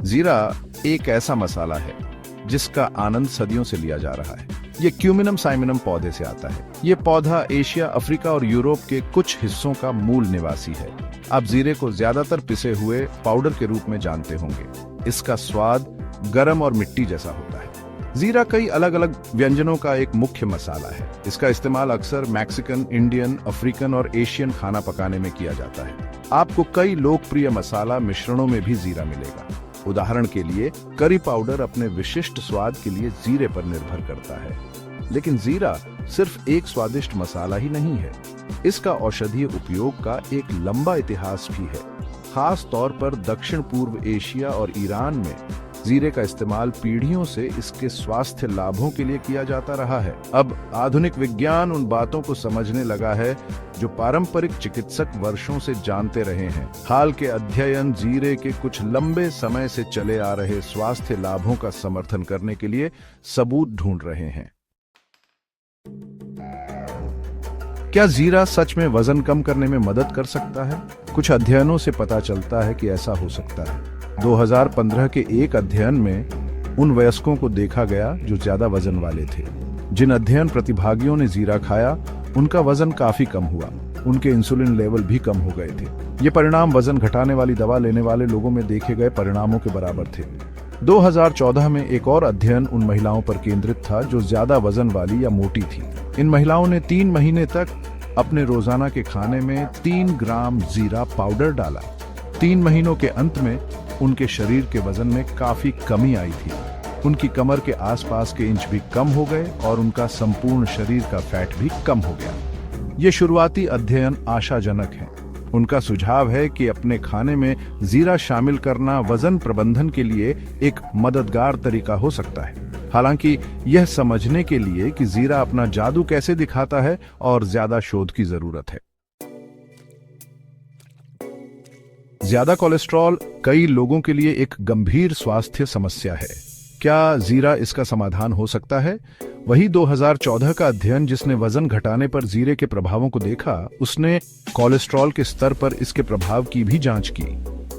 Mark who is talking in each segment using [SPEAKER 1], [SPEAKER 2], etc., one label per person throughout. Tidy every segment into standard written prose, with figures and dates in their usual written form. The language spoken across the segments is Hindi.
[SPEAKER 1] जीरा एक ऐसा मसाला है जिसका आनंद सदियों से लिया जा रहा है। ये क्यूमिनम साइमिनम पौधे से आता है। ये पौधा एशिया, अफ्रीका और यूरोप के कुछ हिस्सों का मूल निवासी है। आप जीरे को ज्यादातर पिसे हुए पाउडर के रूप में जानते होंगे। इसका स्वाद गरम और मिट्टी जैसा होता है। जीरा कई अलग अलग व्यंजनों का एक मुख्य मसाला है। इसका इस्तेमाल अक्सर मैक्सिकन, इंडियन, अफ्रीकन और एशियन खाना पकाने में किया जाता है। आपको कई लोकप्रिय मसाला मिश्रणों में भी जीरा मिलेगा। उदाहरण के लिए करी पाउडर अपने विशिष्ट स्वाद के लिए जीरे पर निर्भर करता है। लेकिन जीरा सिर्फ एक स्वादिष्ट मसाला ही नहीं है। इसका औषधीय उपयोग का एक लंबा इतिहास भी है। खास तौर पर दक्षिण पूर्व एशिया और ईरान में जीरे का इस्तेमाल पीढ़ियों से इसके स्वास्थ्य लाभों के लिए किया जाता रहा है। अब आधुनिक विज्ञान उन बातों को समझने लगा है जो पारंपरिक चिकित्सक वर्षों से जानते रहे हैं। हाल के अध्ययन जीरे के कुछ लंबे समय से चले आ रहे स्वास्थ्य लाभों का समर्थन करने के लिए सबूत ढूंढ रहे हैं। क्या जीरा सच में वजन कम करने में मदद कर सकता है? कुछ अध्ययनों से पता चलता है कि ऐसा हो सकता है। 2015 के एक अध्ययन में उन वयस्कों को देखा गया जो ज्यादा वजन वाले थे। जिन अध्ययन प्रतिभागियों ने जीरा खाया, उनका वजन काफी कम हुआ। उनके इंसुलिन लेवल भी कम हो गए थे। ये परिणाम वजन घटाने वाली दवा लेने वाले लोगों में देखे गए परिणामों के बराबर थे। 2014 में एक और अध्ययन उन महिलाओं पर केंद्रित था जो ज्यादा वजन वाली या मोटी थी। इन महिलाओं ने 3 महीने तक अपने रोजाना के खाने में 3 ग्राम जीरा पाउडर डाला। 3 महीनों के अंत में उनके शरीर के वजन में काफी कमी आई थी। उनकी कमर के आसपास के इंच भी कम हो गए और उनका संपूर्ण शरीर का फैट भी कम हो गया। ये शुरुआती अध्ययन आशाजनक है। उनका सुझाव है कि अपने खाने में जीरा शामिल करना वजन प्रबंधन के लिए एक मददगार तरीका हो सकता है। हालांकि यह समझने के लिए कि जीरा अपना जादू कैसे दिखाता है और ज्यादा शोध की जरूरत है। ज्यादा कोलेस्ट्रॉल कई लोगों के लिए एक गंभीर स्वास्थ्य समस्या है। क्या जीरा इसका समाधान हो सकता है? वही 2014 का अध्ययन जिसने वजन घटाने पर जीरे के प्रभावों को देखा, उसने कोलेस्ट्रॉल के स्तर पर इसके प्रभाव की भी जांच की।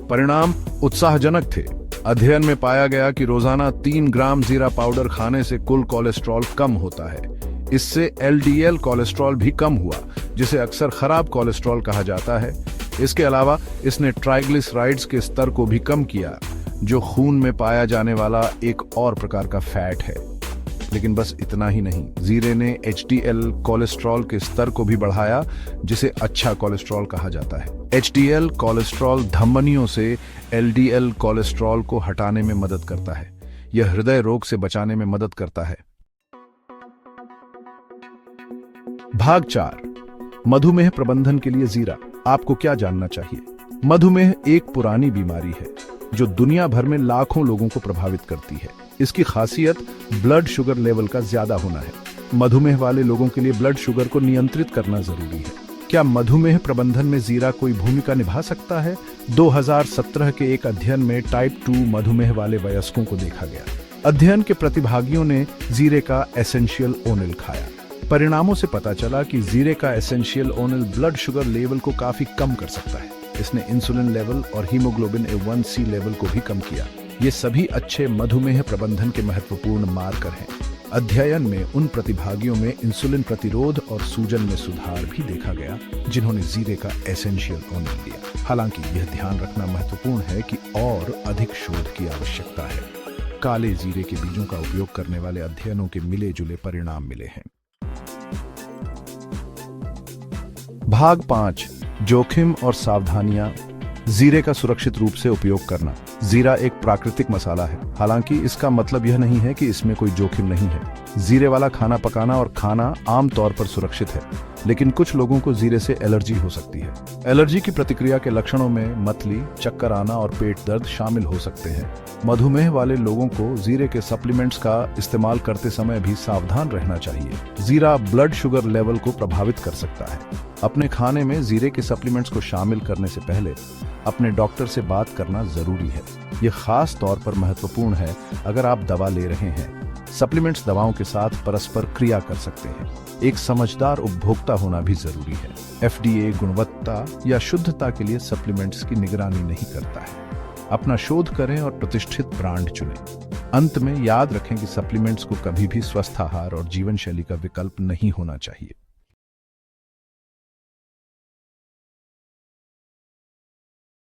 [SPEAKER 1] परिणाम उत्साहजनक थे। अध्ययन में पाया गया कि रोजाना 3 ग्राम जीरा पाउडर खाने से कुल कोलेस्ट्रॉल कम होता है। इससे एलडीएल कोलेस्ट्रॉल भी कम हुआ, जिसे अक्सर खराब कोलेस्ट्रॉल कहा जाता है। इसके अलावा इसने ट्राइग्लिसराइड्स के स्तर को भी कम किया, जो खून में पाया जाने वाला एक और प्रकार का फैट है। लेकिन बस इतना ही नहीं, जीरे ने एचडीएल कोलेस्ट्रॉल के स्तर को भी बढ़ाया, जिसे अच्छा कोलेस्ट्रॉल कहा जाता है। एचडीएल कोलेस्ट्रॉल धमनियों से एलडीएल कोलेस्ट्रॉल को हटाने में मदद करता है। यह हृदय रोग से बचाने में मदद करता है। भाग 4, मधुमेह प्रबंधन के लिए जीरा। आपको क्या जानना चाहिए? मधुमेह एक पुरानी बीमारी है जो दुनिया भर में लाखों लोगों को प्रभावित करती है। इसकी खासियत ब्लड शुगर लेवल का ज्यादा होना है। मधुमेह वाले लोगों के लिए ब्लड शुगर को नियंत्रित करना जरूरी है। क्या मधुमेह प्रबंधन में जीरा कोई भूमिका निभा सकता है? 2017 के एक अध्ययन में टाइप 2 मधुमेह वाले वयस्कों को देखा गया। अध्ययन के प्रतिभागियों ने जीरे का एसेंशियल ओनिल खाया। परिणामों से पता चला कि जीरे का essential O'Neill blood sugar level को काफी कम कर सकता है। इसने इंसुलिन लेवल और हीमोग्लोबिन A1C लेवल को भी कम किया। ये सभी अच्छे मधुमेह प्रबंधन के महत्वपूर्ण मार्कर हैं। अध्ययन में उन प्रतिभागियों में इंसुलिन प्रतिरोध और सूजन में सुधार भी देखा गया जिन्होंने जीरे का एसेंशियल ओनिल लिया। हालांकि यह ध्यान रखना महत्वपूर्ण है कि और अधिक शोध की आवश्यकता है। काले जीरे के बीजों का उपयोग करने वाले अध्ययनों के मिले जुले परिणाम मिले हैं। भाग 5, जोखिम और सावधानियां। जीरे का सुरक्षित रूप से उपयोग करना। जीरा एक प्राकृतिक मसाला है, हालांकि इसका मतलब यह नहीं है कि इसमें कोई जोखिम नहीं है। जीरे वाला खाना पकाना और खाना आमतौर पर सुरक्षित है, लेकिन कुछ लोगों को जीरे से एलर्जी हो सकती है। एलर्जी की प्रतिक्रिया के लक्षणों में मतली, चक्कर आना और पेट दर्द शामिल हो सकते हैं। मधुमेह वाले लोगों को जीरे के सप्लीमेंट्स का इस्तेमाल करते समय भी सावधान रहना चाहिए। जीरा ब्लड शुगर लेवल को प्रभावित कर सकता है। अपने खाने में जीरे के सप्लीमेंट्स को शामिल करने से पहले अपने डॉक्टर से बात करना जरूरी है। यह खास तौर पर महत्वपूर्ण है अगर आप दवा ले रहे हैं। सप्लीमेंट्स दवाओं के साथ परस्पर क्रिया कर सकते हैं। एक समझदार उपभोक्ता होना भी जरूरी है। FDA गुणवत्ता या शुद्धता के लिए सप्लीमेंट्स की निगरानी नहीं करता है। अपना शोध करें और प्रतिष्ठित ब्रांड चुनें। अंत में याद रखें कि सप्लीमेंट्स को कभी भी स्वस्थ आहार और जीवन शैली का विकल्प नहीं होना चाहिए।